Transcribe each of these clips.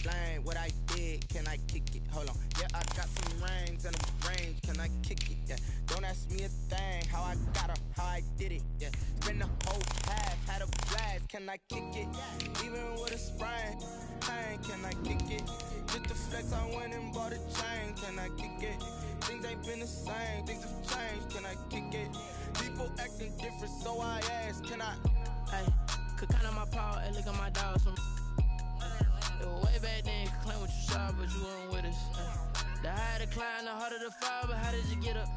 explain what I did. Can I kick it? Hold on. Yeah, I got some rings and a range. Can I kick it? Yeah. Don't ask me a thing. How I got her, how I did it. Yeah. Spend the whole half, had a blast. Can I kick it? Even with a sprain. Can I kick it? Just to flex, I went and bought a chain. Can I kick it? Things ain't been the same. Things have changed. Can I kick it? People acting different, so I ask. Can I? Hey, could count on my paw and look at my dogs from. It was way back then, could claim what you saw, but you weren't with us. The higher the climb, the harder the fall, but how did you get up?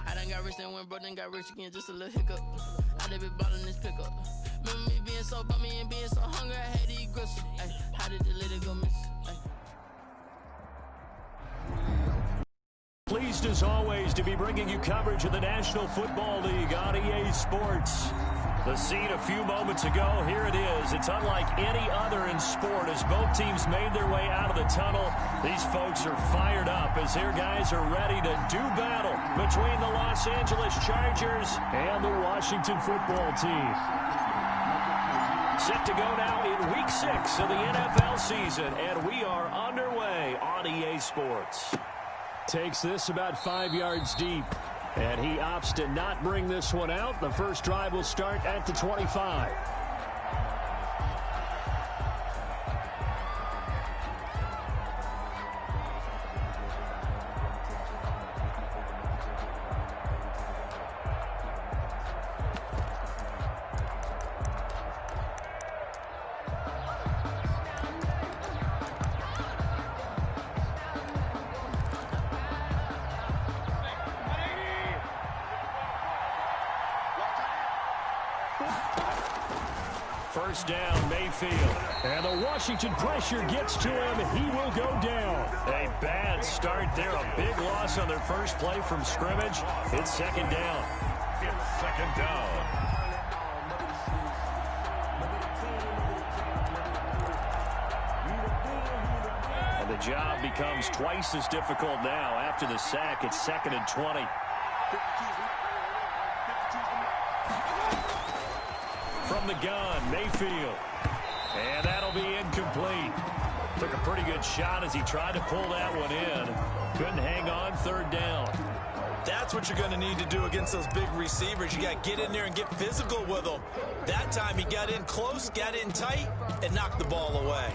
I done got rich and went broke, then got rich again, just a little hiccup. I done been ballin' this pickup. Remember me being so bummy and being so hungry, I had to eat gristle. Ay, how did the little go miss? Ay. Pleased as always to be bringing you coverage of the National Football League on EA Sports. The scene a few moments ago, here it is. It's unlike any other in sport as both teams made their way out of the tunnel. These folks are fired up as their guys are ready to do battle between the Los Angeles Chargers and the Washington Football Team. Set to go now in Week 6 of the NFL season, and we are underway on EA Sports. Takes this about 5 yards deep. And he opts to not bring this one out. The first drive will start at the 25. First down, Mayfield. And the Washington pressure gets to him. He will go down. A bad start there. A big loss on their first play from scrimmage. It's second down. It's second down. And the job becomes twice as difficult now. After the sack, it's 2nd and 20. From the gun, Mayfield. And that'll be incomplete. Took a pretty good shot as he tried to pull that one in. Couldn't hang on, third down. That's what you're going to need to do against those big receivers. You got to get in there and get physical with them. That time he got in close, got in tight, and knocked the ball away.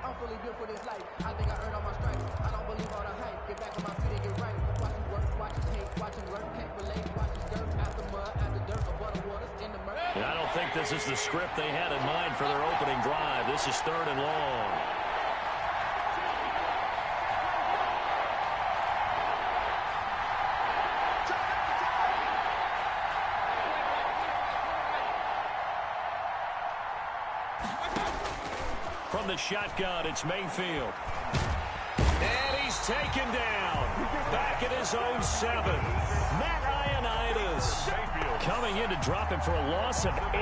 I'm fully built for this life. I think I earned all my stripes. I don't believe all the hype. Get back on my feet and get right. Watch him work, watch him hate, watch him work, can't relate. Watch his dirt, after mud, after dirt, above the waters, in the murk. And I don't think this is the script they had in mind for their opening drive. This is 3rd and long. From the shotgun, it's Mayfield. And he's taken down. Back at his own 7. Matt Ioannidis coming in to drop him for a loss of 8.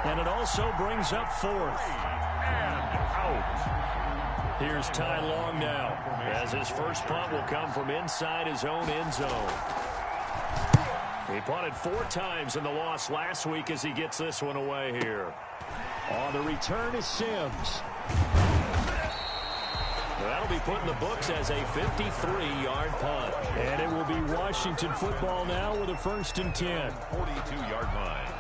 And it also brings up 4th. And out. Here's Ty Long now, as his first punt will come from inside his own end zone. He punted 4 times in the loss last week as he gets this one away here. On the return is Sims. That'll be put in the books as a 53-yard punt. And it will be Washington football now with a 1st and 10. 42-yard line.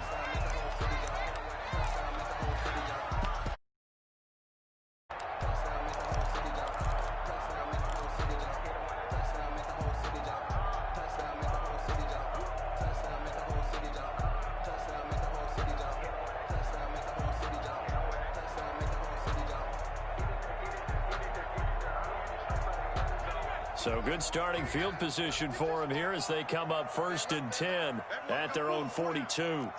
So good starting field position for him here as they come up 1st and 10 at their own 42.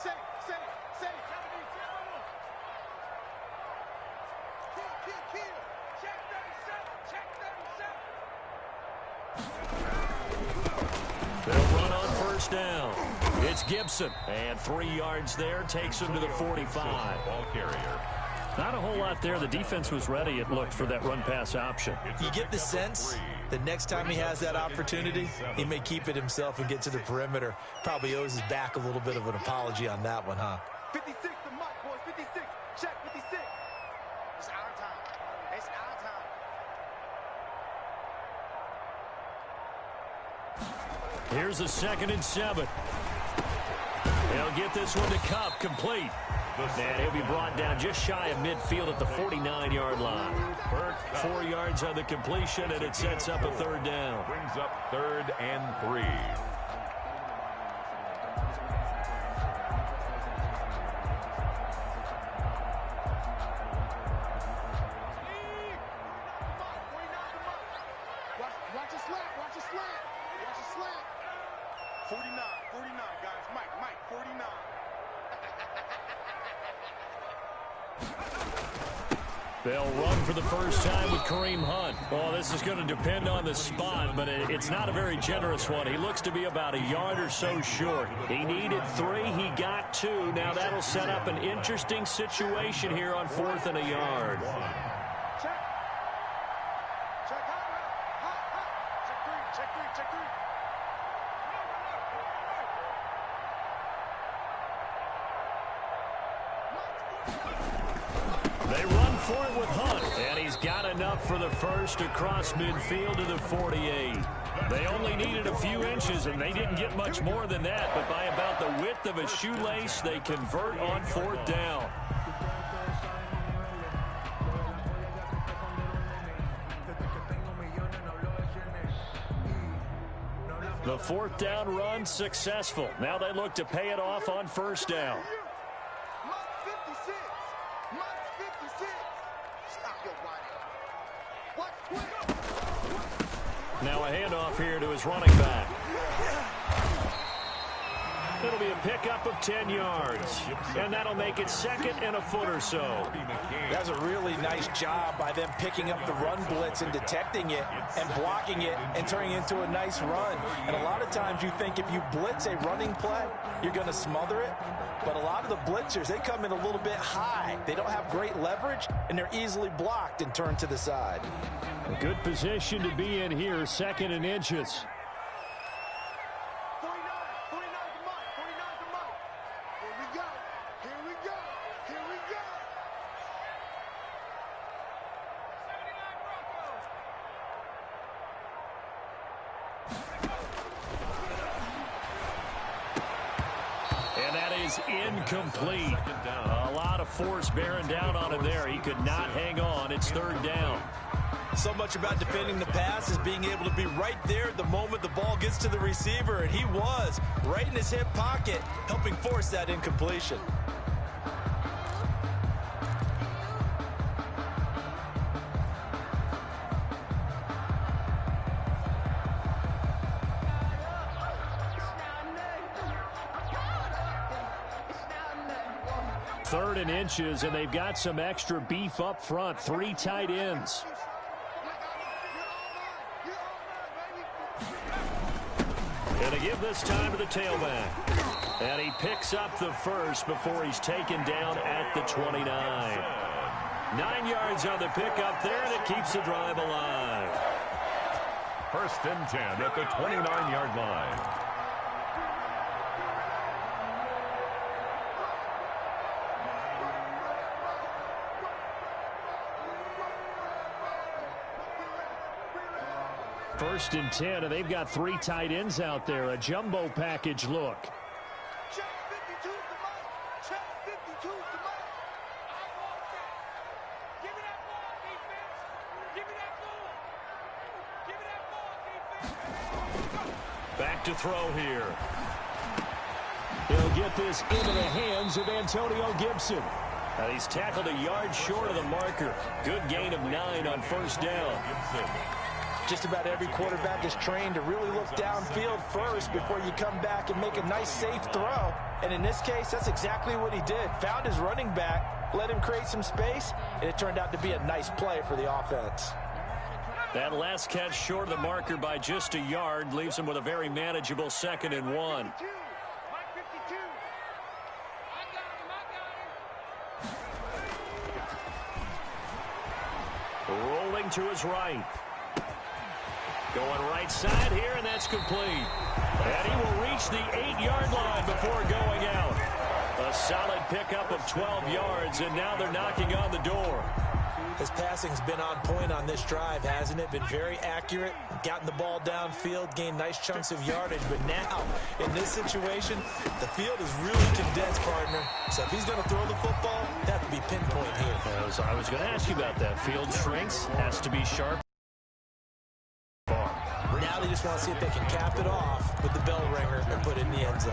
They'll run on 1st down. It's Gibson. And 3 yards there takes him to the 45. Ball carrier. Not a whole lot there. The defense was ready, it looked, for that run-pass option. You get the sense the next time he has that opportunity, he may keep it himself and get to the perimeter. Probably owes his back a little bit of an apology on that one, huh? 56 to Mike, boys. 56. Check 56. It's our time. It's our time. Here's a 2nd and 7. He'll get this one to Cup, complete. And he'll be brought down just shy of midfield at the 49-yard line. 4 yards on the completion, and it sets up a 3rd down. Brings up 3rd and 3. Watch a slant. Watch a slant. Watch a slant. 49, guys. Mike, 49. They'll run for the first time with Kareem Hunt. Well, this is going to depend on the spot, but it's not a very generous one. He looks to be about a yard or so short. He needed 3. He got 2. Now that'll set up an interesting situation here on 4th and a yard. Check. Check hot. Check 3. They run for it with Hunt, and he's got enough for the first across midfield to the 48. They only needed a few inches, and they didn't get much more than that, but by about the width of a shoelace, they convert on 4th down. The 4th down run successful. Now they look to pay it off on 1st down. Now a handoff here to his running back. It'll be a pickup of 10 yards, and that'll make it 2nd and a foot or so. That's a really nice job by them picking up the run blitz and detecting it and blocking it and turning it into a nice run. And a lot of times you think if you blitz a running play, you're going to smother it. But a lot of the blitzers, they come in a little bit high. They don't have great leverage, and they're easily blocked and turned to the side. A good position to be in here, 2nd and inches. 49 to Mike. Here we go. And that is incomplete. A lot of force bearing down on him there. He could not hang on. It's 3rd down. So much about defending the pass is being able to be right there at the moment the ball gets to the receiver, and he was right in his hip pocket, helping force that incompletion. Third and inches, and they've got some extra beef up front. 3 tight ends. And to give this time to the tailback. And he picks up the first before he's taken down at the 29. 9 yards on the pickup there, and it keeps the drive alive. 1st and 10 at the 29-yard line. First and 10, and they've got 3 tight ends out there. A jumbo package look. Check 52 to Mike. Check 52 to Mike. I want that. Give me that ball, defense. Give me that ball. Give me that ball, defense. Back to throw here. He'll get this into the hands of Antonio Gibson. And he's tackled a yard short of the marker. Good gain of 9 on 1st down. Just about every quarterback is trained to really look downfield first before you come back and make a nice, safe throw. And in this case, that's exactly what he did. Found his running back, let him create some space, and it turned out to be a nice play for the offense. That last catch short of the marker by just a yard leaves him with a very manageable 2nd and 1. Mike 52. I got him. Rolling to his right. Going right side here, and that's complete. And he will reach the 8-yard line before going out. A solid pickup of 12 yards, and now they're knocking on the door. His passing's been on point on this drive, hasn't it? Been very accurate, gotten the ball downfield, gained nice chunks of yardage. But now, in this situation, the field is really condensed, partner. So if he's going to throw the football, it has to be pinpoint here. I was going to ask you about that. Field shrinks, has to be sharp. Now they just want to see if they can cap it off with the bell ringer and put it in the end zone.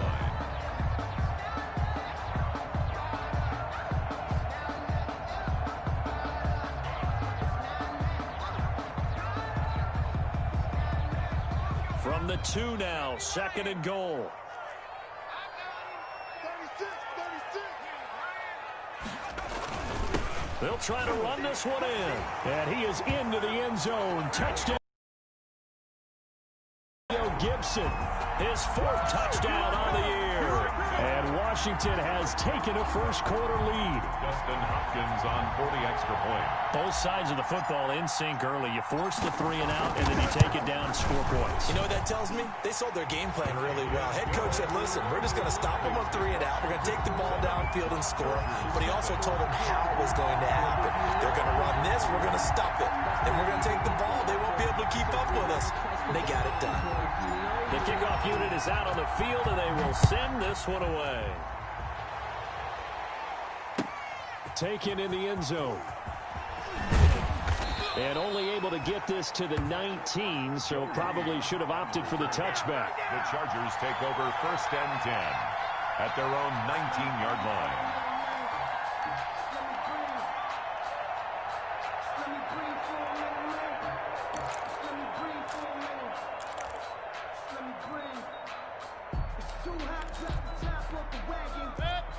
From the 2 now, 2nd and goal. 36. They'll try to run this one in. And he is into the end zone. Touchdown. Gibson, his 4th touchdown on the year. And Washington has taken a first-quarter lead. Justin Hopkins on 40 extra points. Both sides of the football in sync early. You force the 3 and out, and then you take it down, score points. You know what that tells me? They sold their game plan really well. Head coach said, listen, we're just going to stop them on 3 and out. We're going to take the ball downfield and score. But he also told them how it was going to happen. They're going to run this. We're going to stop it. Then we're going to take the ball. They won't be able to keep up with us. And they got it done. The kickoff unit is out on the field, and they will send this one away. Taken in the end zone. And only able to get this to the 19, so probably should have opted for the touchback. The Chargers take over 1st and 10 at their own 19-yard line.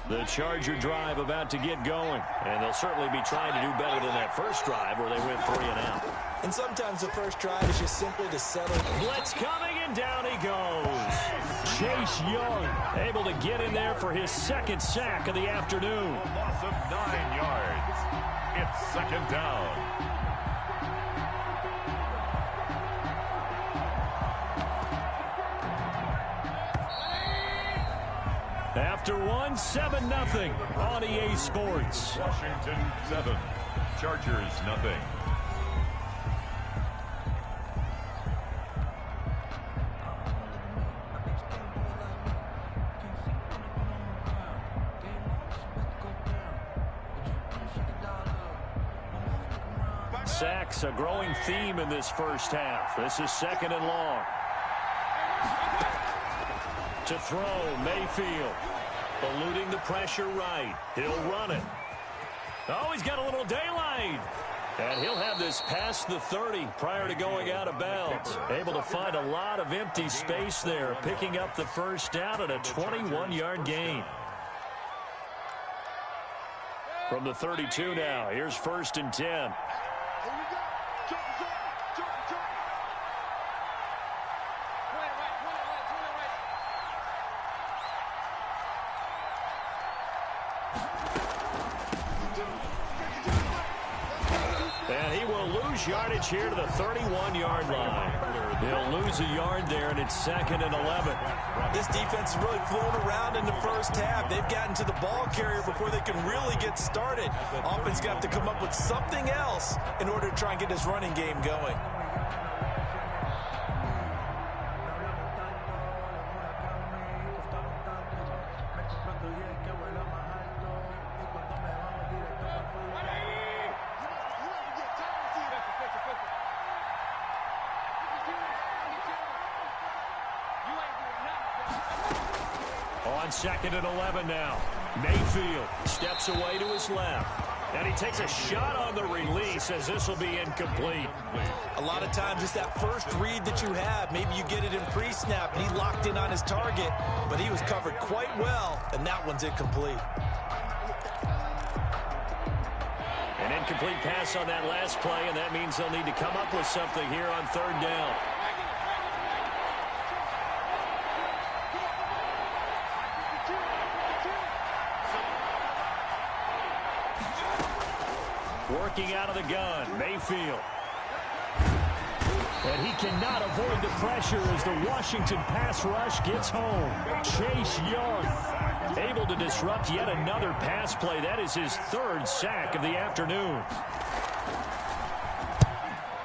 The Charger drive about to get going, and they'll certainly be trying to do better than that first drive where they went 3 and out. And sometimes the first drive is just simply to settle. Blitz coming, and down he goes. Chase Young able to get in there for his 2nd sack of the afternoon. A loss of 9 yards. It's 2nd down. After 1, 7-0 on EA Sports. Washington 7, Chargers 0. Sacks, a growing theme in this first half. This is 2nd and long. To throw, Mayfield. Eluding the pressure right. He'll run it. Oh, he's got a little daylight. And he'll have this past the 30 prior to going out of bounds. Able to find a lot of empty space there, picking up the first down at a 21-yard gain. From the 32 now, here's 1st and 10. And he will lose yardage here to the 31-yard line. He'll lose a yard there, and it's 2nd and 11. This defense has really flown around in the first half. They've gotten to the ball carrier before they can really get started. Offense got to come up with something else in order to try and get this running game going. On 2nd and 11 now. Mayfield steps away to his left. And he takes a shot on the release as this will be incomplete. A lot of times it's that first read that you have. Maybe you get it in pre-snap and he locked in on his target, but he was covered quite well, and that one's incomplete. An incomplete pass on that last play, and that means they'll need to come up with something here on 3rd down. Working out of the gun, Mayfield. And he cannot avoid the pressure as the Washington pass rush gets home. Chase Young able to disrupt yet another pass play. That is his 3rd sack of the afternoon.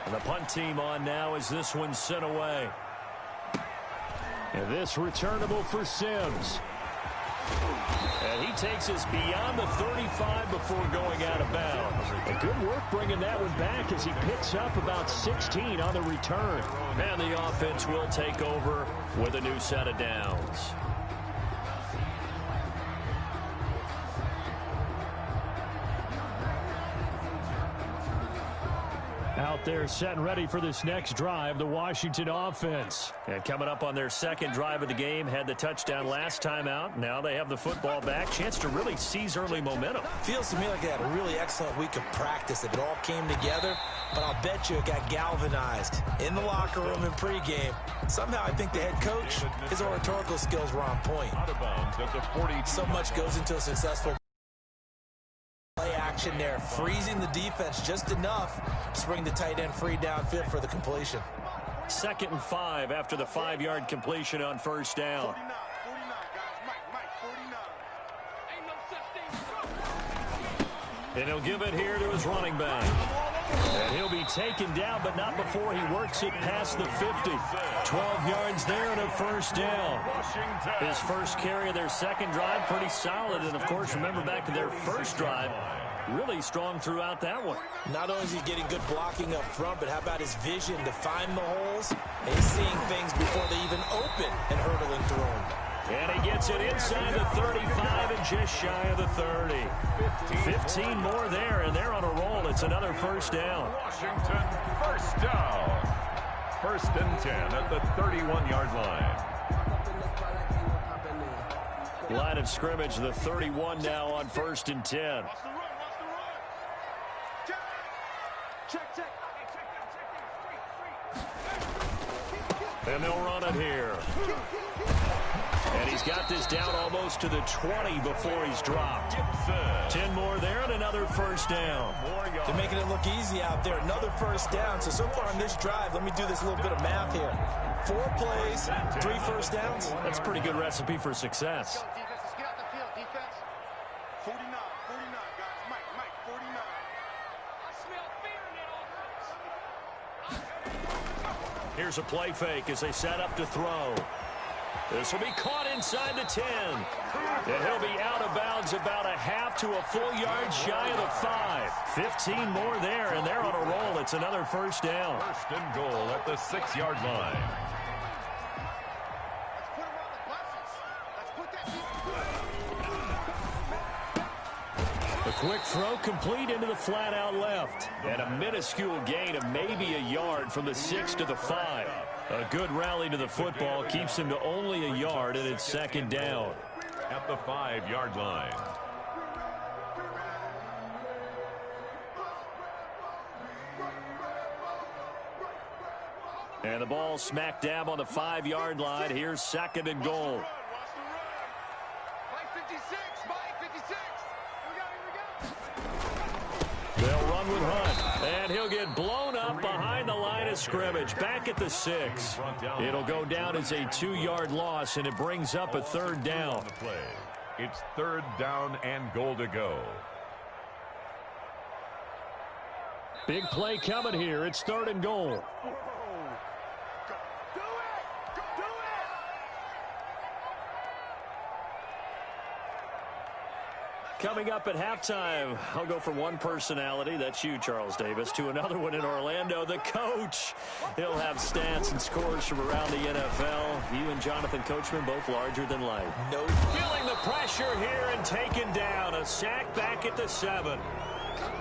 And the punt team on now as this one's sent away. And this returnable for Sims. And he takes us beyond the 35 before going out of bounds. And good work bringing that one back as he picks up about 16 on the return. And the offense will take over with a new set of downs. Out there set and ready for this next drive, the Washington offense. And coming up on their second drive of the game, had the touchdown last time out. Now they have the football back. Chance to really seize early momentum. Feels to me like they had a really excellent week of practice. It all came together, but I'll bet you it got galvanized in the locker room in pregame. Somehow I think the head coach, his oratorical skills were on point. Out of bounds at the 42. So much goes into a successful play action there, freezing the defense just enough to bring the tight end free downfield for the completion. 2nd and 5 after the 5-yard completion on first down. 49, guys. Mike, 49. And he'll give it here to his running back. And he'll be taken down, but not before he works it past the 50. 12 yards there and a first down. His first carry of their second drive, pretty solid. And, of course, remember back to their first drive, really strong throughout that one. Not only is he getting good blocking up front, but how about his vision to find the holes? And he's seeing things before they even open and hurdling through them. And he gets it inside the 35 and just shy of the 30. 15 more there, and they're on a roll. It's another first down. Washington, first down. 1st and 10 at the 31-yard line. Line of scrimmage, the 31 now on 1st and 10. Watch the run. Check. And they'll run it here. And he's got this down almost to the 20 before he's dropped. 10 more there and another first down. They're making it look easy out there. Another first down. So far on this drive, let me do this little bit of math here. 4 plays, 3 first downs. That's a pretty good recipe for success. Defense, let's get out the field. Defense. 49, guys. Mike, 49. I smell fear in that offense. Here's a play fake as they set up to throw. This will be caught inside the 10. And he'll be out of bounds about a half to a full yard shy of the 5. 15 more there, and they're on a roll. It's another first down. 1st and goal at the 6-yard line. A quick throw complete into the flat out left. And a minuscule gain of maybe a yard from the 6 to the 5. A good rally to the football keeps him to only a yard, and it's 2nd down. At the 5-yard line. And the ball smack dab on the 5-yard line. Here's 2nd and goal. Mike 56. They'll run with Hunt, and he'll get blown up behind the line of scrimmage, back at the 6. It'll go down as a 2-yard loss, and it brings up a 3rd down. It's 3rd down and goal to go. Big play coming here. It's 3rd and goal. Coming up at halftime, I'll go from one personality, that's you, Charles Davis, to another one in Orlando, the coach. He'll have stats and scores from around the NFL. You and Jonathan Coachman both larger than life. No. Feeling the pressure here and taken down. A sack back at the 7.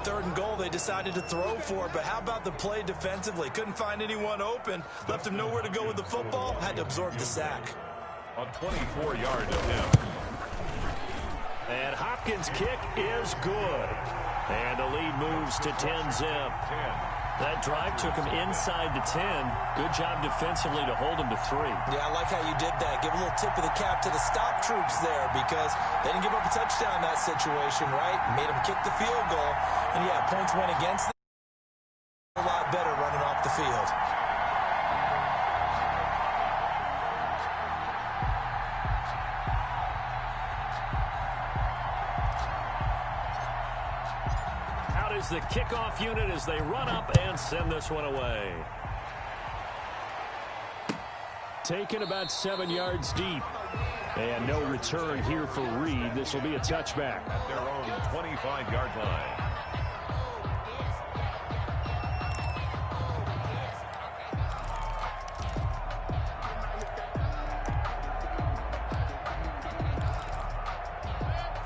3rd and goal, they decided to throw for it, but how about the play defensively? Couldn't find anyone open, left him nowhere to go with the football, had to absorb the sack. A 24-yard attempt. And Hopkins' kick is good. And the lead moves to 10-zip. That drive took him inside the 10. Good job defensively to hold him to 3. Yeah, I like how you did that. Give a little tip of the cap to the stop troops there because they didn't give up a touchdown in that situation, right? Made them kick the field goal. And, yeah, points went against them. A lot better running off the field. is the kickoff unit as they run up and send this one away. Taken about 7 yards deep. And no return here for Reed. This will be a touchback. At their own 25-yard line.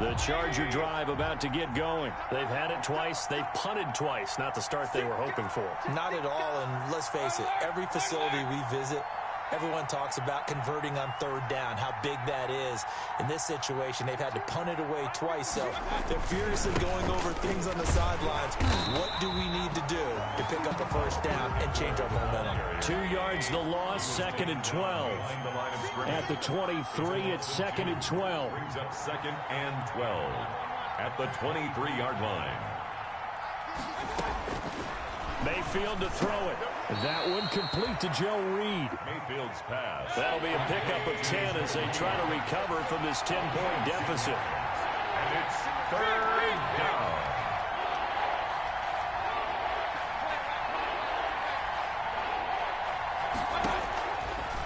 The Charger drive about to get going. They've had it twice. They've punted twice. Not the start they were hoping for. Not at all, and let's face it, every facility we visit, everyone talks about converting on third down, how big that is. In this situation, they've had to punt it away twice, so they're furiously going over things on the sidelines. What do we need to do to pick up a first down and change our momentum? 2 yards the loss, 2nd and 12. At the 23, it's 2nd and 12. Brings up 2nd and 12 at the 23-yard line. Mayfield to throw it. That one complete to Joe Reed. Mayfield's pass. That'll be a pickup of 10 as they try to recover from this 10-point deficit. And it's 3rd down.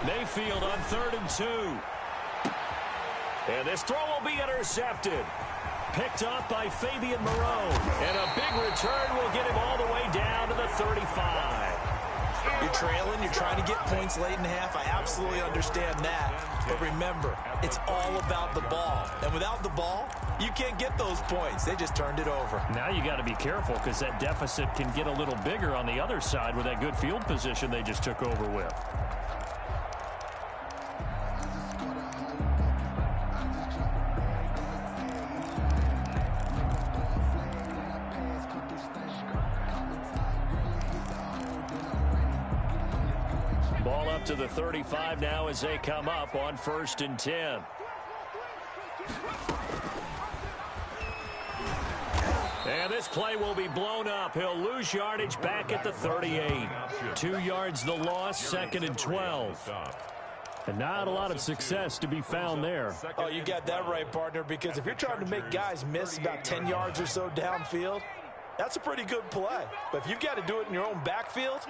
Mayfield on 3rd and 2. And this throw will be intercepted. Picked up by Fabian Moreau. And a big return will get him all the way down to the 35. You're trailing, you're trying to get points late in half. I absolutely understand that. But remember, it's all about the ball. And without the ball, you can't get those points. They just turned it over. Now you got to be careful because that deficit can get a little bigger on the other side with that good field position they just took over with. Ball up to the 35 now as they come up on 1st and 10. And this play will be blown up. He'll lose yardage back at the 38. 2 yards the loss, 2nd and 12. And not a lot of success to be found there. Oh, you got that right, partner, because if you're trying to make guys miss about 10 yards or so downfield, that's a pretty good play. But if you've got to do it in your own backfield,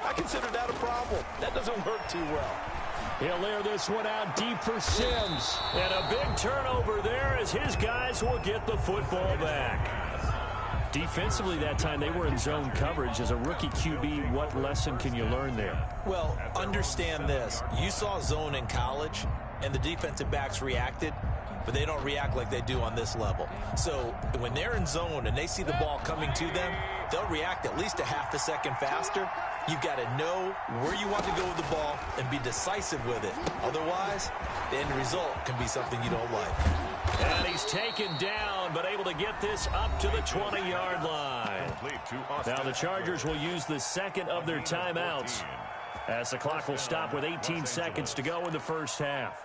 I consider that a problem. That doesn't work too well. He'll air this one out deep for Sims. And a big turnover there as his guys will get the football back. Defensively that time, they were in zone coverage. As a rookie QB, what lesson can you learn there? Well, understand this. You saw zone in college, and the defensive backs reacted, but they don't react like they do on this level. So when they're in zone and they see the ball coming to them, they'll react at least a half a second faster. You've got to know where you want to go with the ball and be decisive with it. Otherwise, the end result can be something you don't like. And he's taken down, but able to get this up to the 20-yard line. Now the Chargers will use the second of their timeouts as the clock will stop with 18 seconds to go in the first half.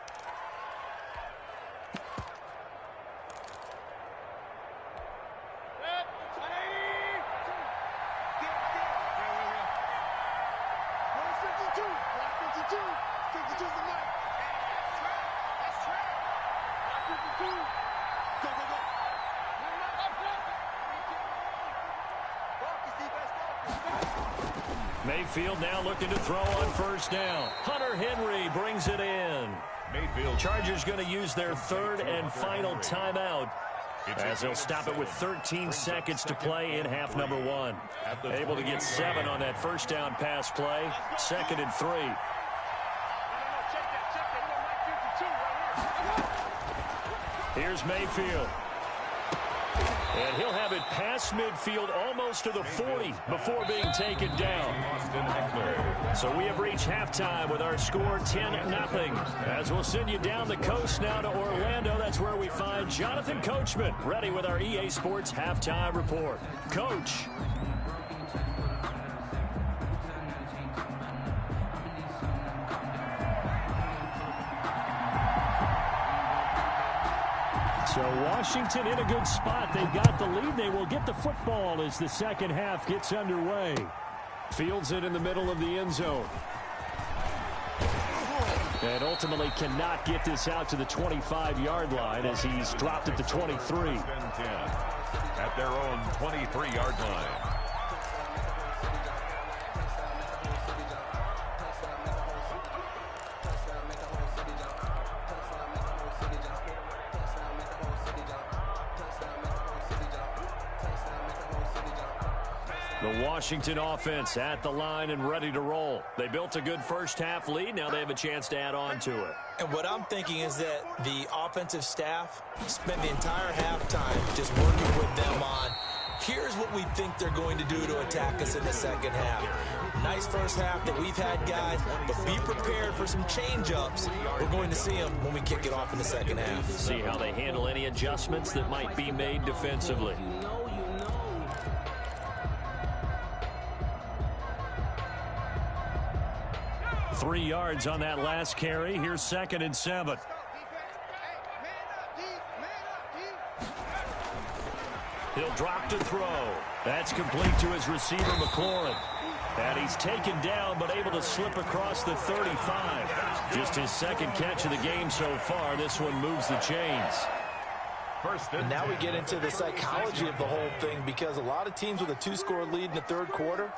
Mayfield now looking to throw on 1st down. Hunter Henry brings it in. Mayfield. Chargers going to use their 3rd and final timeout as they'll stop it with 13 seconds to play in half number 1. Able to get 7 on that 1st down pass play. 2nd and 3. Here's Mayfield. And he'll have it past midfield almost to the 40 before being taken down. So we have reached halftime with our score 10-0. As we'll send you down the coast now to Orlando. That's where we find Jonathan Coachman ready with our EA Sports halftime report. Coach. So Washington in a good spot. They've got the lead. They will get the football as the second half gets underway. Fields it in the middle of the end zone. And ultimately cannot get this out to the 25-yard line as he's dropped at the 23. at their own 23-yard line. The Washington offense at the line and ready to roll. They built a good first-half lead. Now they have a chance to add on to it. And what I'm thinking is that the offensive staff spent the entire halftime just working with them on, here's what we think they're going to do to attack us in the second half. Nice first half that we've had, guys, but be prepared for some change-ups. We're going to see them when we kick it off in the second half. See how they handle any adjustments that might be made defensively. 3 yards on that last carry. Here's 2nd and 7. He'll drop to throw. That's complete to his receiver, McLaurin. And he's taken down, but able to slip across the 35. Just his second catch of the game so far. This one moves the chains. And now we get into the psychology of the whole thing, because a lot of teams with a 2-score lead in the third quarter,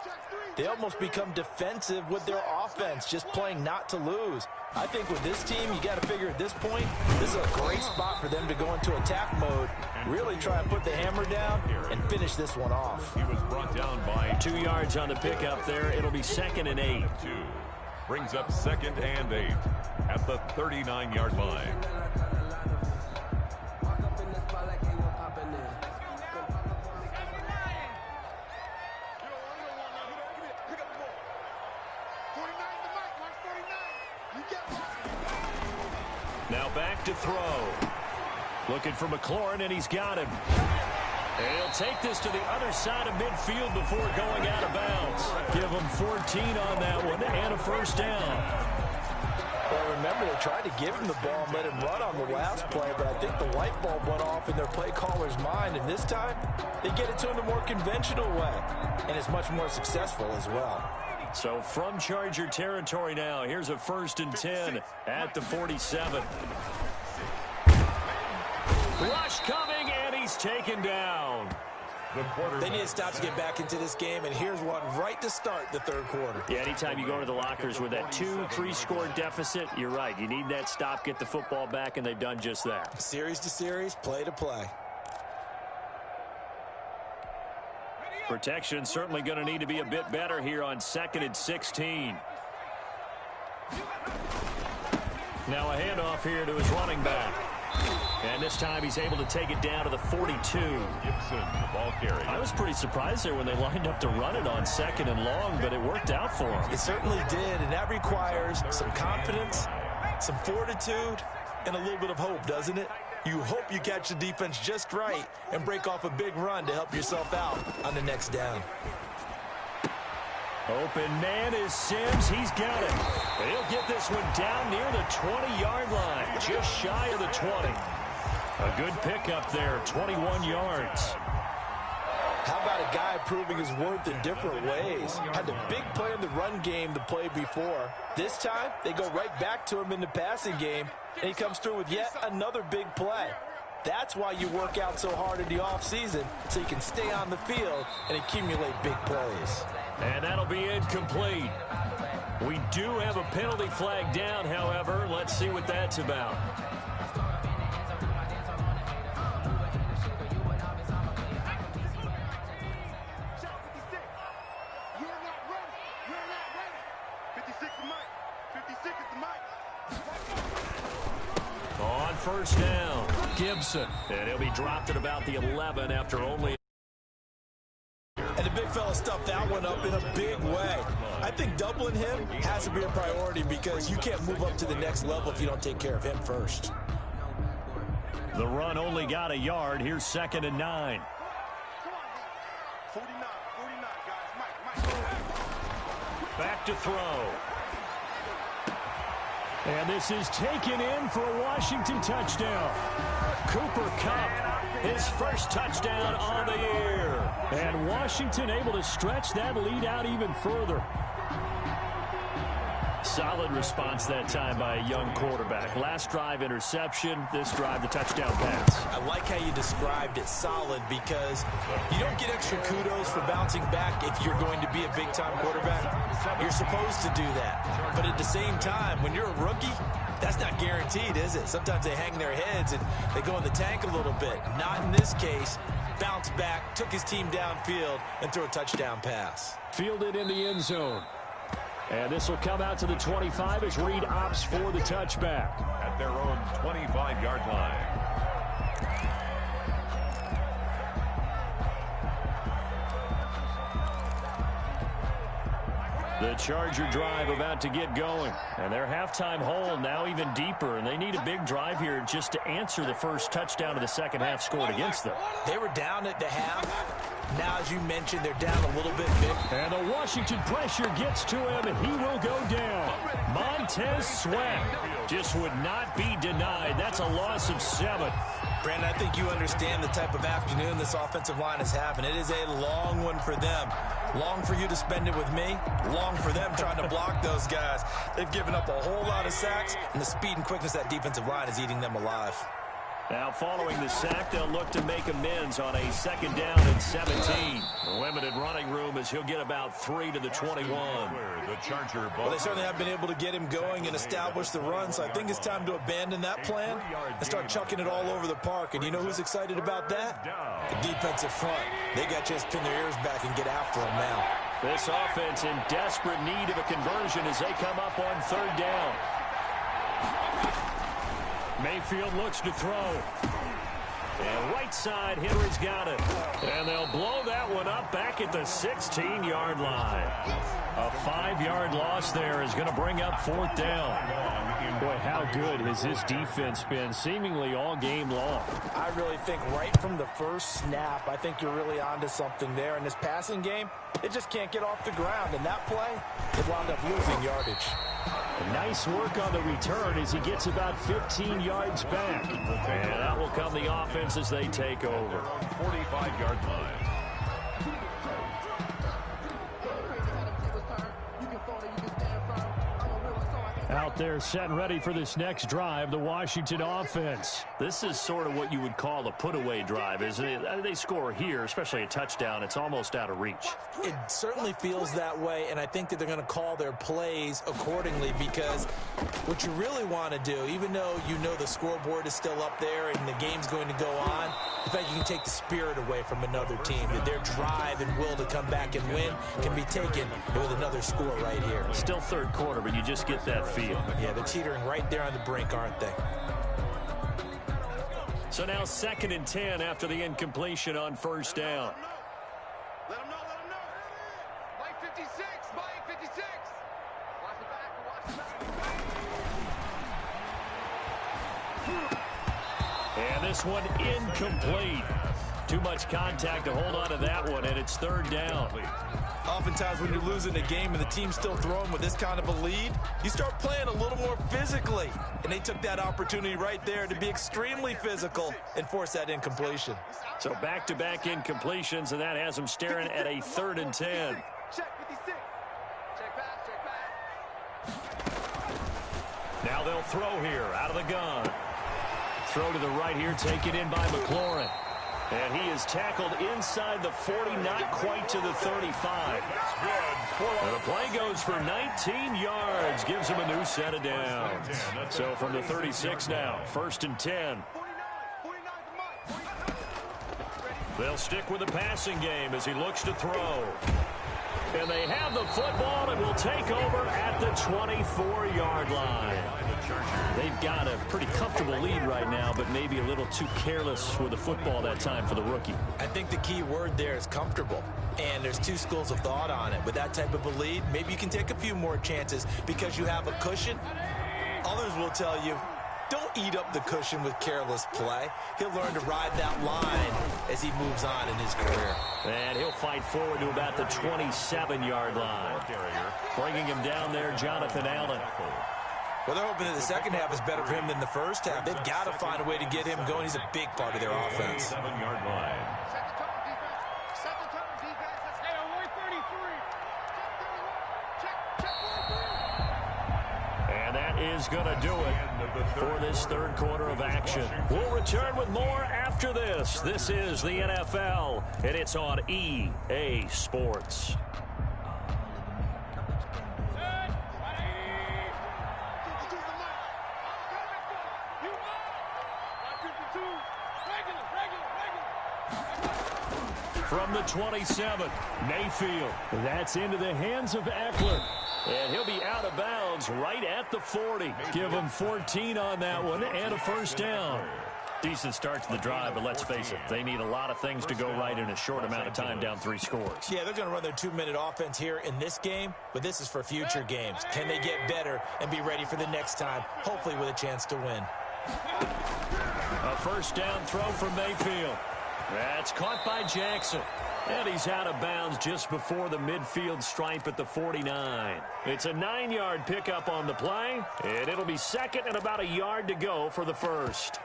they almost become defensive with their offense, just playing not to lose. I think with this team, you got to figure at this point, this is a great spot for them to go into attack mode, really try and put the hammer down and finish this one off. He was brought down by 2 yards on the pickup there. It'll be 2nd and 8. Brings up 2nd and 8 at the 39-yard line. Now back to throw. Looking for McLaurin, and he's got him. And he'll take this to the other side of midfield before going out of bounds. Give him 14 on that one and a first down. Well, remember, they tried to give him the ball and let him run on the last play, but I think the light bulb went off in their play caller's mind, and this time they get it to him the more conventional way, and it's much more successful as well. So from Charger territory now, here's a 1st and 10 at the 47. Rush coming, and he's taken down. They need to stop to get back into this game, and here's one right to start the third quarter. Yeah, anytime you go to the lockers with that 2-3-score deficit, you're right. You need that stop, get the football back, and they've done just that. Series to series, play to play. Protection certainly going to need to be a bit better here on 2nd and 16. Now a handoff here to his running back. And this time he's able to take it down to the 42. Gibson, the ball carrier. I was pretty surprised there when they lined up to run it on 2nd and long, but it worked out for him. It certainly did, and that requires some confidence, some fortitude, and a little bit of hope, doesn't it? You hope you catch the defense just right and break off a big run to help yourself out on the next down. Open man is Sims. He's got it. He'll get this one down near the 20-yard line, just shy of the 20. A good pickup there, 21 yards. How about a guy proving his worth in different ways? Had the big play in the run game the play before. This time, they go right back to him in the passing game, and he comes through with yet another big play. That's why you work out so hard in the offseason, so you can stay on the field and accumulate big plays. And that'll be incomplete. We do have a penalty flag down, however. Let's see what that's about. On first down, Gibson. And he'll be dropped at about the 11 after only. And the big fella stuffed that one up in a big way. I think doubling him has to be a priority, because you can't move up to the next level if you don't take care of him first. The run only got a yard. Here's 2nd and 9. 49, guys. Mike. Back to throw. And this is taken in for a Washington touchdown. Cooper Kupp, his first touchdown on the year. And Washington able to stretch that lead out even further. Solid response that time by a young quarterback. Last drive, interception. This drive, the touchdown pass. I like how you described it, solid, because you don't get extra kudos for bouncing back if you're going to be a big-time quarterback. You're supposed to do that. But at the same time, when you're a rookie, that's not guaranteed, is it? Sometimes they hang their heads and they go in the tank a little bit. Not in this case. Bounced back, took his team downfield, and threw a touchdown pass. Fielded in the end zone. And this will come out to the 25 as Reed opts for the touchback. At their own 25-yard line. The Charger drive about to get going. And their halftime hole now even deeper. And they need a big drive here just to answer the first touchdown of the second half scored against them. They were down at the half. Now, as you mentioned, they're down a little bit big. And the Washington pressure gets to him, and he will go down. Montez Sweat just would not be denied. That's a loss of 7. Brandon, I think you understand the type of afternoon this offensive line is having. It is a long one for them. Long for you to spend it with me. Long for them trying to block those guys. They've given up a whole lot of sacks, and the speed and quickness of that defensive line is eating them alive. Now, following the sack, they'll look to make amends on a second down and 17. Limited running room as he'll get about 3 to the 21. Well, they certainly have been able to get him going and establish the run, so I think it's time to abandon that plan and start chucking it all over the park. And you know who's excited about that? The defensive front. They got a chance to pin their ears back and get after him now. This offense in desperate need of a conversion as they come up on third down. Mayfield looks to throw. And right side, Henry's got it. And they'll blow that one up back at the 16-yard line. A 5-yard loss there is going to bring up fourth down. Boy, how good has this defense been seemingly all game long? I really think right from the first snap, I think you're really onto something there. In this passing game, it just can't get off the ground. And that play, it wound up losing yardage. Nice work on the return as he gets about 15 yards back. And that will come the offense as they take over. 45-yard line. Out there set and ready for this next drive, the Washington offense. This is sort of what you would call a put-away drive, isn't it? They score here, especially a touchdown. It's almost out of reach. It certainly feels that way, and I think that they're going to call their plays accordingly because what you really want to do, even though you know the scoreboard is still up there and the game's going to go on, in fact, you can take the spirit away from another team, that their drive and will to come back and win can be taken with another score right here. Still third quarter, but you just get that feel. Yeah, they're teetering right there on the brink, aren't they? So now 2nd and 10 after the incompletion on first down. Let him know, let him know. Mike 56, Mike 56. Watch the back, watch the back. And this one incomplete. Too much contact to hold on to that one, and it's third down. Oftentimes when you're losing a game and the team's still throwing with this kind of a lead, you start playing a little more physically. And they took that opportunity right there to be extremely physical and force that incompletion. So back-to-back incompletions, and that has them staring at a 3rd and 10. Check 56. Check back, check back. Now they'll throw here out of the gun. Throw to the right here, taken in by McLaurin. And he is tackled inside the 40, not quite to the 35. And the play goes for 19 yards, gives him a new set of downs. So from the 36 now, 1st and 10. They'll stick with the passing game as he looks to throw. And they have the football and will take over at the 24-yard line. They've got a pretty comfortable lead right now, but maybe a little too careless with the football that time for the rookie. I think the key word there is comfortable. And there's two schools of thought on it. With that type of a lead, maybe you can take a few more chances because you have a cushion. Others will tell you, don't eat up the cushion with careless play. He'll learn to ride that line as he moves on in his career. And he'll fight forward to about the 27-yard line. Bringing him down there, Jonathan Allen. Well, they're hoping that the second half is better for him than the first half. They've got to find a way to get him going. He's a big part of their offense. 7-yard line. Set the tone, defense. Let's stay on 133. Check 31. Check 133. is going to do it for this third quarter of action. We'll return with more after this. This is the NFL, and it's on EA Sports. From the 27, Mayfield. That's into the hands of Eckler. And he'll be out of bounds right at the 40. Give him 14 on that one and a first down. Decent start to the drive, but let's face it, they need a lot of things to go right in a short amount of time, down 3 scores. Yeah, they're going to run their 2-minute offense here in this game, but this is for future games. Can they get better and be ready for the next time, hopefully with a chance to win? A first down throw from Mayfield. That's caught by Jackson. And he's out of bounds just before the midfield stripe at the 49. It's a 9-yard pickup on the play, and it'll be second and about a yard to go for the first.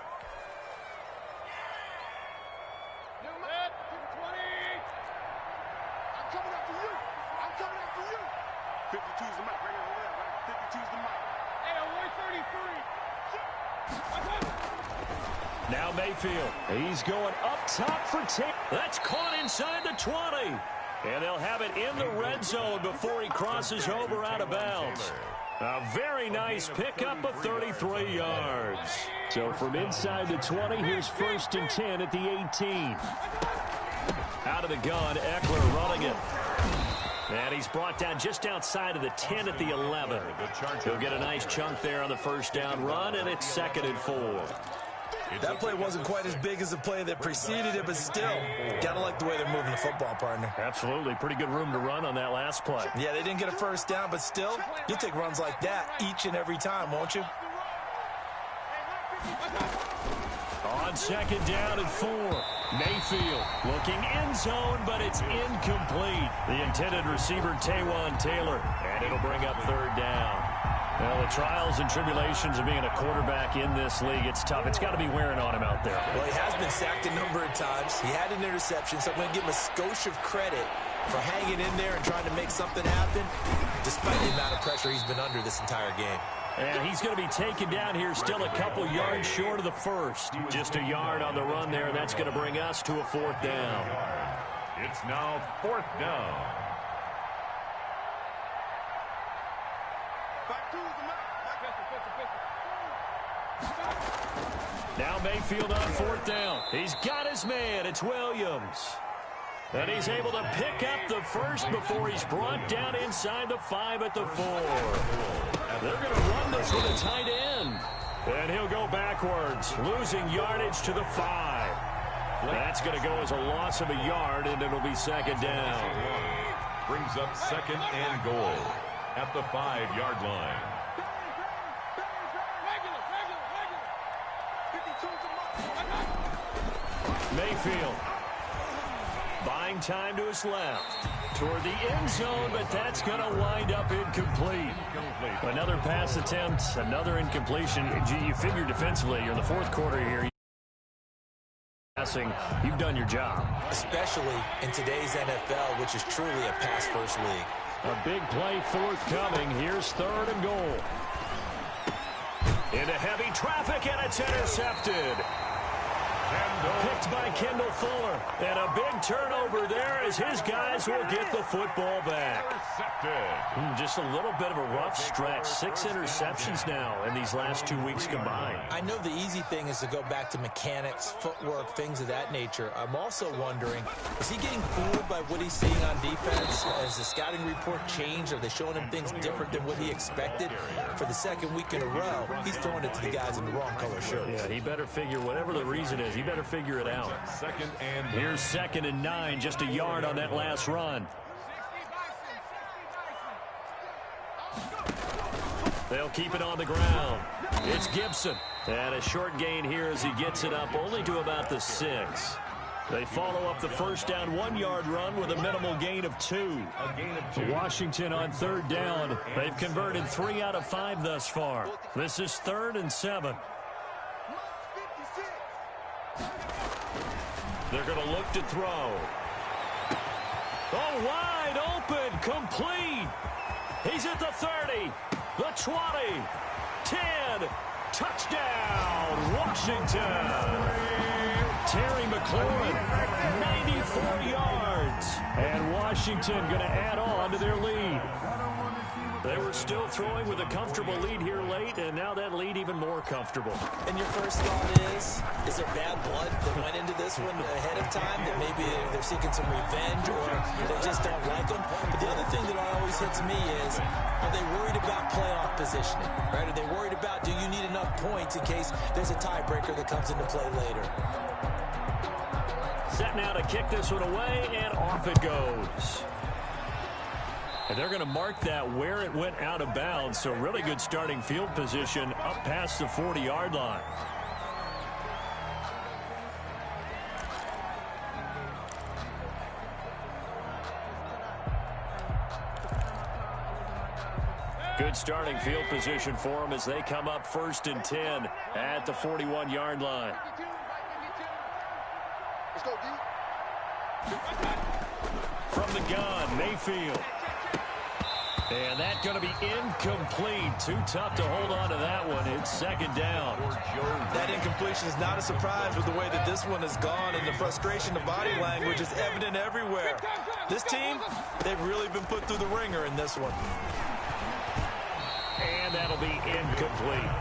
Now Mayfield, he's going up top for 10. That's caught inside the 20. And they'll have it in the red zone before he crosses over out of bounds. A very nice pickup of 33 yards. So from inside the 20, here's first and 10 at the 18. Out of the gun, Eckler running it. And he's brought down just outside of the 10 at the 11. He'll get a nice chunk there on the first down run, and it's second and 4. That play wasn't quite as big as the play that preceded it, but still, gotta like the way they're moving the football, partner. Absolutely. Pretty good room to run on that last play. Yeah, they didn't get a first down, but still, you'll take runs like that each and every time, won't you? On second down and 4. Mayfield looking end zone, but it's incomplete. The intended receiver, Taywan Taylor, and it'll bring up third down. Well, the trials and tribulations of being a quarterback in this league, it's tough. It's got to be wearing on him out there. Well, he has been sacked a number of times. He had an interception, so I'm going to give him a skosh of credit for hanging in there and trying to make something happen, despite the amount of pressure he's been under this entire game. And he's going to be taken down here still a couple yards short of the first. Just a yard on the run there. That's going to bring us to a fourth down. It's now fourth down. Now Mayfield on fourth down. He's got his man. It's Williams. And he's able to pick up the first before he's brought down inside the 5 at the 4. They're going to run this with a tight end. And he'll go backwards, losing yardage to the 5. That's going to go as a loss of a yard, and it'll be second down. Brings up second and goal at the 5-yard line. Mayfield buying time to his left toward the end zone, but that's going to wind up incomplete. Another pass attempt, another incompletion. You figure defensively, you're in the fourth quarter here. Passing, you've done your job. Especially in today's NFL, which is truly a pass-first league. A big play forthcoming. Here's third and goal. Into heavy traffic, and it's intercepted. Picked by Kendall Fuller. And a big turnover there as his guys will get the football back. Just a little bit of a rough stretch. 6 interceptions now in these last 2 weeks combined. I know the easy thing is to go back to mechanics, footwork, things of that nature. I'm also wondering, is he getting fooled by what he's seeing on defense? Has the scouting report changed? Are they showing him things different than what he expected? For the second week in a row, he's throwing it to the guys in the wrong color shirts. Yeah, he better figure, whatever the reason is, he better figure it out. Here's second and 9, just a yard on that last run. They'll keep it on the ground. It's Gibson. And a short gain here as he gets it up only to about the 6. They follow up the first down 1-yard run with a minimal gain of 2. Washington on third down. They've converted 3 out of 5 thus far. This is 3rd and 7. They're going to look to throw. Oh, wide open, complete. He's at the 30, the 20, 10. Touchdown, Washington. Terry McLaurin, 94 yards. And Washington going to add on to their lead. They were still throwing with a comfortable lead here late, and now that lead even more comfortable. And your first thought is there bad blood that went into this one ahead of time, that maybe they're seeking some revenge or they just don't like them? But the other thing that always hits me is, are they worried about playoff positioning? Right? Are they worried about, do you need enough points in case there's a tiebreaker that comes into play later? Set now to kick this one away, and off it goes. And they're going to mark that where it went out of bounds, so really good starting field position up past the 40-yard line. Good starting field position for them as they come up 1st and 10 at the 41-yard line. Let's go, D. From the gun, Mayfield. And that's going to be incomplete. Too tough to hold on to that one. It's 2nd down. That incompletion is not a surprise with the way that this one has gone, and the frustration, the body language is evident everywhere. This team, they've really been put through the ringer in this one. And that'll be incomplete.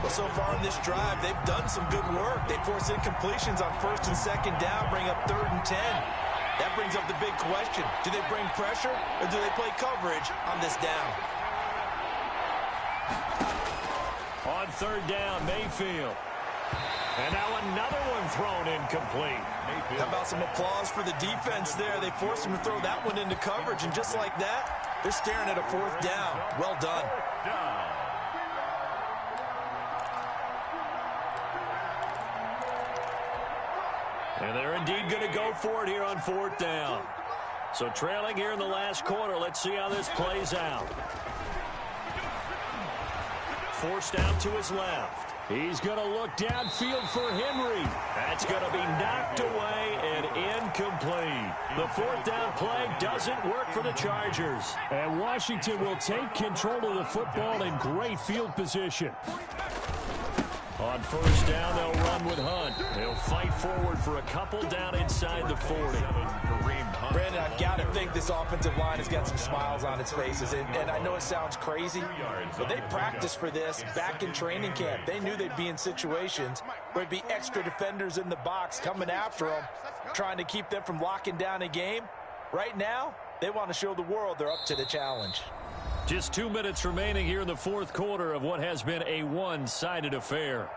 Well, so far in this drive, they've done some good work. They force incompletions on 1st and 2nd down, bring up 3rd and 10. That brings up the big question. Do they bring pressure or do they play coverage on this down? On 3rd down, Mayfield. And now another one thrown incomplete. How about some applause for the defense there? They forced him to throw that one into coverage, and just like that, they're staring at a 4th down. Well done. And they're indeed going to go for it here on 4th down. So trailing here in the last quarter. Let's see how this plays out. Forced out to his left. He's going to look downfield for Henry. That's going to be knocked away and incomplete. The 4th down play doesn't work for the Chargers. And Washington will take control of the football in great field position. On 1st down, they'll run with Hunt. They'll fight forward for a couple down inside the 40. Brandon, I've got to think this offensive line has got some smiles on its faces. And I know it sounds crazy, but they practiced for this back in training camp. They knew they'd be in situations where there'd be extra defenders in the box coming after them, trying to keep them from locking down a game. Right now, they want to show the world they're up to the challenge. Just 2 minutes remaining here in the 4th quarter of what has been a one-sided affair.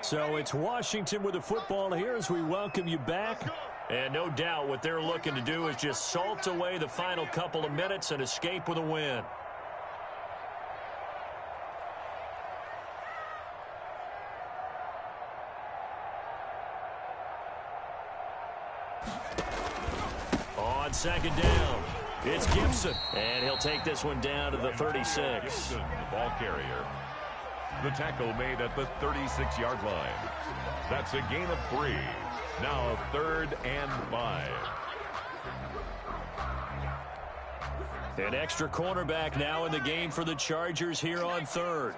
So it's Washington with the football here as we welcome you back. And no doubt what they're looking to do is just salt away the final couple of minutes and escape with a win. On 2nd down, it's Gibson. And he'll take this one down to the 36. Gibson, the ball carrier. The tackle made at the 36-yard line. That's a gain of 3. Now 3rd and 5. An extra cornerback now in the game for the Chargers here on 3rd.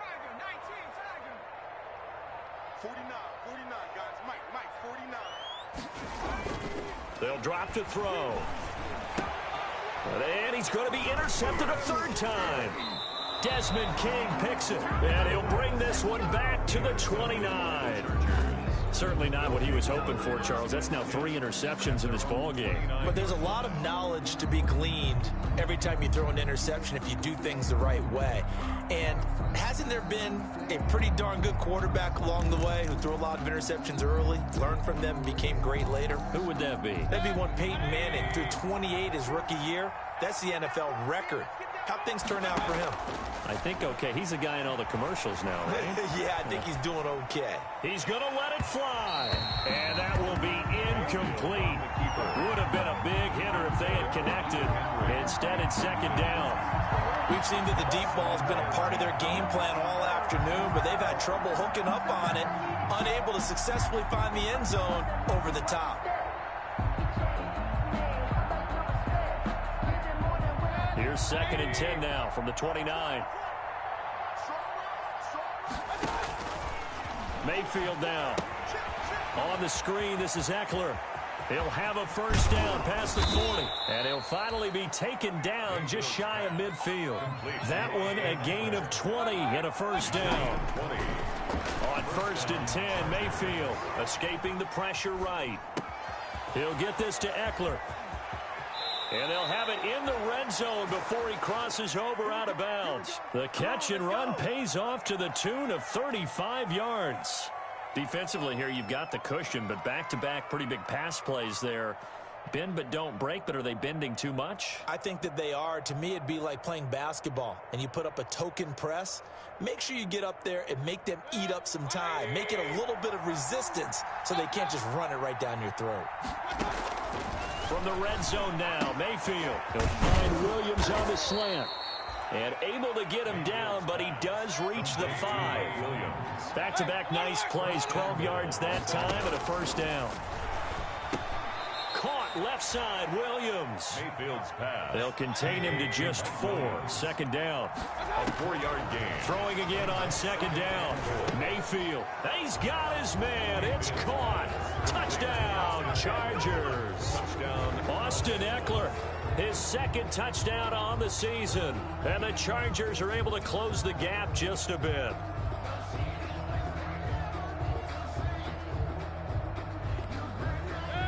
49, guys. Mike, 49. They'll drop to throw. And he's going to be intercepted a 3rd time. Desmond King picks it, and he'll bring this one back to the 29. Certainly not what he was hoping for, Charles. That's now 3 interceptions in this ballgame. But there's a lot of knowledge to be gleaned every time you throw an interception if you do things the right way. And hasn't there been a pretty darn good quarterback along the way who threw a lot of interceptions early, learned from them, and became great later? Who would that be? That'd be one Peyton Manning. Threw 28 his rookie year. That's the NFL record. How'd things turn out for him? I think okay. He's the guy in all the commercials now, right? Yeah, I think he's doing okay. He's going to let it fly. And that will be incomplete. Would have been a big hitter if they had connected. Instead, it's 2nd down. We've seen that the deep ball's been a part of their game plan all afternoon, but they've had trouble hooking up on it. unable to successfully find the end zone over the top. Here's 2nd and 10 now from the 29. Mayfield now. On the screen, this is Eckler. He'll have a first down past the 40. And he'll finally be taken down just shy of midfield. That one a gain of 20 and a first down. On 1st and 10, Mayfield escaping the pressure right. He'll get this to Eckler. And they'll have it in the red zone before he crosses over out of bounds. The catch and run pays off to the tune of 35 yards. Defensively here, you've got the cushion, but back-to-back pretty big pass plays there. Bend but don't break, but are they bending too much? I think that they are. To me, it'd be like playing basketball, and you put up a token press. Make sure you get up there and make them eat up some time. Make it a little bit of resistance so they can't just run it right down your throat. From the red zone now, Mayfield. He'll find Williams on the slant. And able to get him down, but he does reach the 5. Back-to-back nice plays, 12 yards that time and a first down. Caught left side, Williams. Mayfield's pass. They'll contain him to just 4. 2nd down. A 4-yard gain. Throwing again on 2nd down. Mayfield. He's got his man. It's caught. Touchdown, Chargers. Touchdown. Austin Eckler. His 2nd touchdown on the season. And the Chargers are able to close the gap just a bit.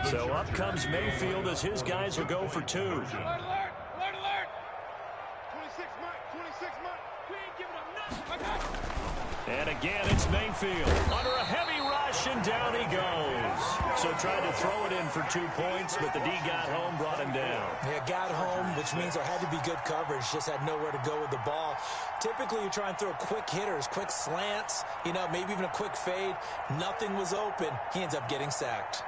So up comes Mayfield as his guys will go for 2. Alert, alert, alert. 26 Mike. We ain't giving up nothing. And again, it's Mayfield under a heavy rush, and down he goes. So tried to throw it in for 2 points, but the D got home, brought him down. Yeah, got home, which means there had to be good coverage. Just had nowhere to go with the ball. Typically, you try and throw quick hitters, quick slants, maybe even a quick fade. Nothing was open. He ends up getting sacked.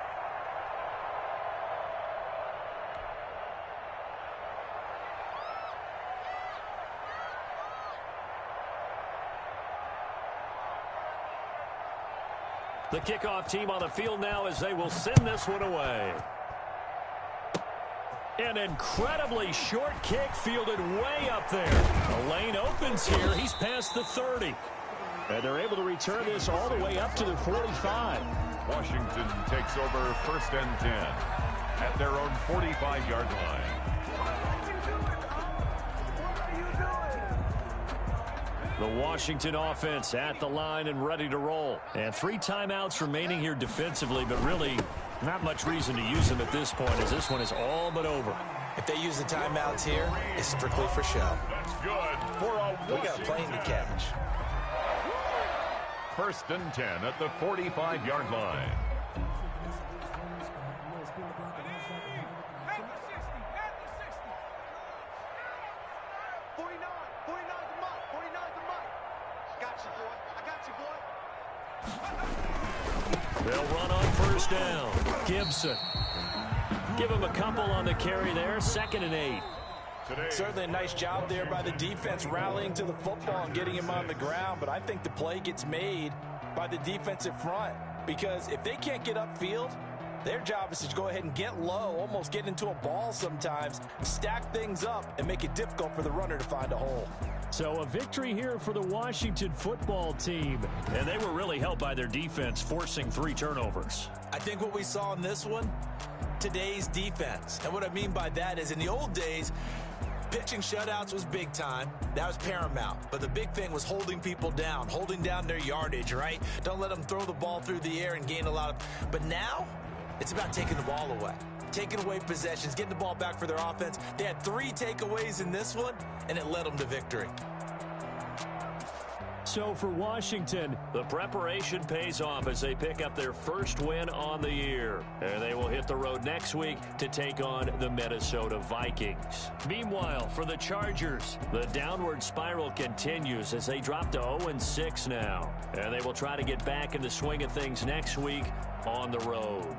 The kickoff team on the field now as they will send this one away. An incredibly short kick fielded way up there. The lane opens here. He's past the 30. And they're able to return this all the way up to the 45. Washington takes over 1st and 10 at their own 45-yard line. The Washington offense at the line and ready to roll. And 3 timeouts remaining here defensively, but really not much reason to use them at this point as this one is all but over. If they use the timeouts here, it's strictly for show. That's good for a Washington. We got a plane to catch. 1st and 10 at the 45-yard line. They'll run on 1st down. Gibson. Give him a couple on the carry there. 2nd and 8. Certainly a nice job there by the defense rallying to the football and getting him on the ground, but I think the play gets made by the defensive front because if they can't get upfield, their job is to go ahead and get low, almost get into a ball sometimes, stack things up, and make it difficult for the runner to find a hole. So a victory here for the Washington football team. And they were really helped by their defense, forcing 3 turnovers. I think what we saw in this one, today's defense. And what I mean by that is in the old days, pitching shutouts was big time. That was paramount. But the big thing was holding people down, holding down their yardage, right? Don't let them throw the ball through the air and gain a lot of... But now, it's about taking the ball away. Taking away possessions, getting the ball back for their offense. They had 3 takeaways in this one, and it led them to victory. So for Washington, the preparation pays off as they pick up their first win on the year. And they will hit the road next week to take on the Minnesota Vikings. Meanwhile, for the Chargers, the downward spiral continues as they drop to 0-6 now. And they will try to get back in the swing of things next week on the road.